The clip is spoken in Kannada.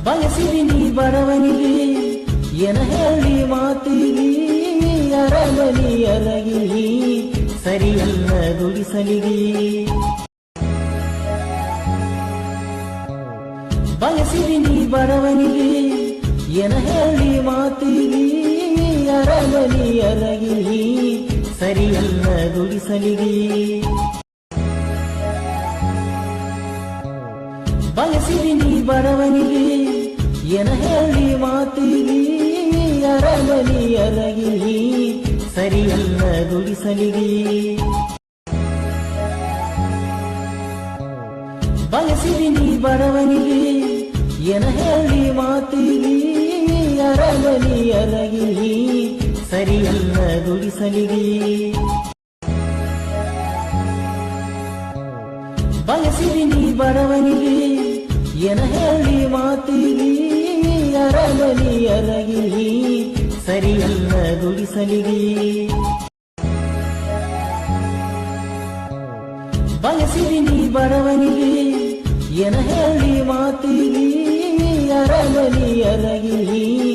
ಬಯಸಿದಿನಿ ಬಡವನಿಗೆ ಎನ ಹೇಳಿ ಮಾತಿಗಿ ಅರಮನಿ ಅರಗಿ ಸರಿಯಲ್ಲ ದುಡಿಸಲಿಗೆ ಬಯಸಿದಿನಿ ಬಡವನಿಗೆ ಎನ ಹೇಳಿ ಮಾತಿಗಿ ಅರಮನಿ ಅರಗಿ ಸರಿಯಲ್ಲ ದುಡಿಸಲಿಗೆ ಬಯಸಿದಿನಿ ಬಡವನಿಗೆ ಎನ ಹೇಳಿ ಮಾತಿಗಿ ಅರಮನಿ ಅರಗಿ ಸರಿಯಲ್ಲ ದುಡಿಸಲಿಗೆ ಬಯಸಿದಿನಿ ಬಡವನಿಗೆ ಎನ ಹೇಳಿ ಮಾತಿಗಿ ಅರಮನಿ ಅರಗಿ ಸರಿಯಲ್ಲ ದುಡಿಸಲಿಗೆ ಬಯಸಿದಿನಿ ಬಡವನಿಗೆ ಎನ ಹೇಳಿ ಮಾತಿಗಿ ಅರಮನಿ ಅರಗಿ ಸರಿಯಲ್ಲ ದುಡಿಸಲಿಗೆ ಬಯಸಿದಿನಿ ಬಡವನಿಗೆ ಎನ ಹೇಳಿ ಮಾತಿಗಿ ಅರಮನಿ ಅರಗಿ